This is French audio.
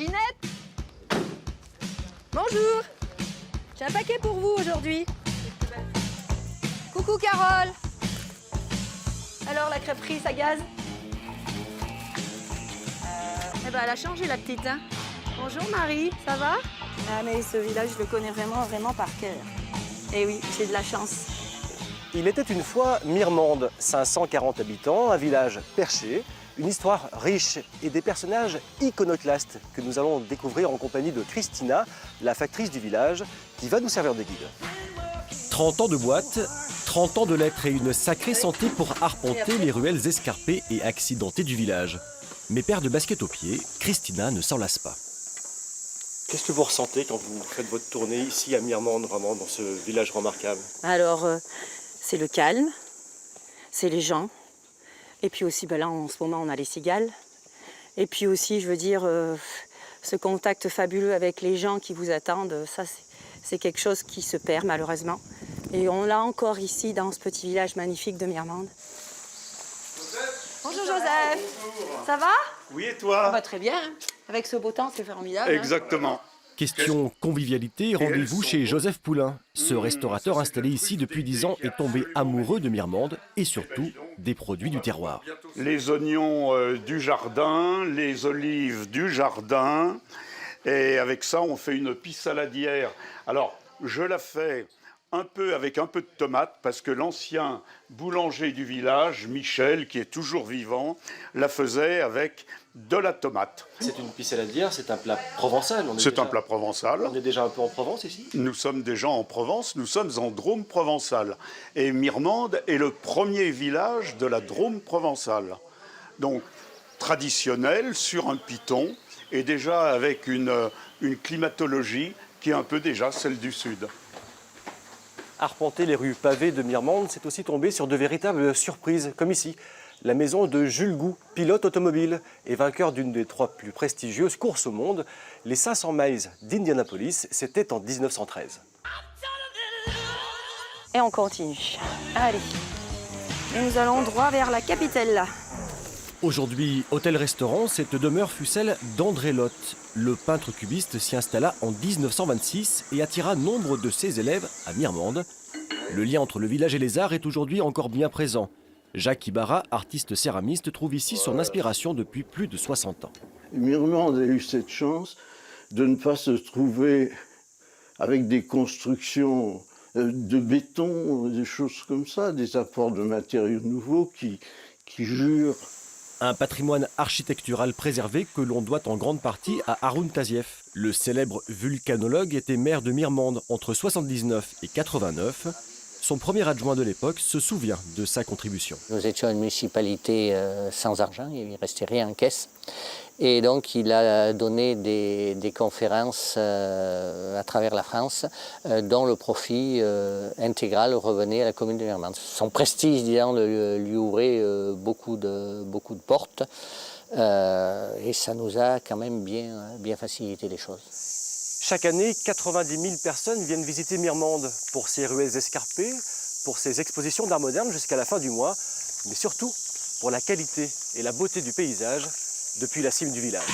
Ginette! Bonjour! J'ai un paquet pour vous aujourd'hui. Coucou Carole! Alors la crêperie, ça gaze? Eh ben elle a changé la petite, hein? Bonjour Marie, ça va? Ah mais ce village, je le connais vraiment par cœur. Eh oui, j'ai de la chance. Il était une fois Mirmande, 540 habitants, un village perché, une histoire riche et des personnages iconoclastes que nous allons découvrir en compagnie de Christina, la factrice du village, qui va nous servir de guide. 30 ans de boîte, 30 ans de lettres et une sacrée santé pour arpenter les ruelles escarpées et accidentées du village. Mais paire de baskets aux pieds, Christina ne s'en lasse pas. Qu'est-ce que vous ressentez quand vous faites votre tournée ici à Mirmande, vraiment dans ce village remarquable? Alors, c'est le calme, c'est les gens. Et puis aussi, ben là, en ce moment, on a les cigales. Et puis aussi, je veux dire, ce contact fabuleux avec les gens qui vous attendent, ça, c'est quelque chose qui se perd, malheureusement. Et on l'a encore ici, dans ce petit village magnifique de Mirmande. Bonjour Joseph. Bonjour. Ça va? Oui, et toi? Bah, très bien. Avec ce beau temps, c'est formidable. Exactement. Question convivialité, rendez-vous chez Joseph Poulain. Ce restaurateur installé ici depuis 10 ans est tombé amoureux de Mirmande et surtout des produits du terroir. Les oignons du jardin, les olives du jardin. Et avec ça, on fait une pisse saladière. Alors, je la fais avec un peu de tomate, parce que l'ancien boulanger du village, Michel, qui est toujours vivant, la faisait avec de la tomate. C'est une pisse saladière, c'est un plat provençal. C'est un plat provençal. On est déjà un peu en Provence ici? Nous sommes déjà en Provence, nous sommes en Drôme provençale. Et Mirmande est le premier village de la Drôme provençale. Donc, traditionnel, sur un piton, et déjà avec une climatologie qui est un peu déjà celle du Sud. Arpenter les rues pavées de Mirmande, c'est aussi tomber sur de véritables surprises, comme ici. La maison de Jules Gou, pilote automobile et vainqueur d'une des 3 plus prestigieuses courses au monde, les 500 miles d'Indianapolis, c'était en 1913. Et on continue. Allez. Et nous allons droit vers la capitale, là. Aujourd'hui, hôtel-restaurant, cette demeure fut celle d'André Lotte. Le peintre cubiste s'y installa en 1926 et attira nombre de ses élèves à Mirmande. Le lien entre le village et les arts est aujourd'hui encore bien présent. Jacques Ibarra, artiste céramiste, trouve ici son inspiration depuis plus de 60 ans. Mirmande a eu cette chance de ne pas se trouver avec des constructions de béton, des choses comme ça, des apports de matériaux nouveaux qui jurent. Un patrimoine architectural préservé que l'on doit en grande partie à Haroun Tazieff. Le célèbre vulcanologue était maire de Mirmande entre 79 et 89. Son premier adjoint de l'époque se souvient de sa contribution. Nous étions une municipalité sans argent, il ne restait rien en caisse. Et donc il a donné des conférences à travers la France dont le profit intégral revenait à la commune de Mirmande. Son prestige, disons, lui ouvrait beaucoup de portes et ça nous a quand même bien facilité les choses. Chaque année, 90 000 personnes viennent visiter Mirmande pour ses ruelles escarpées, pour ses expositions d'art moderne jusqu'à la fin du mois, mais surtout pour la qualité et la beauté du paysage depuis la cime du village.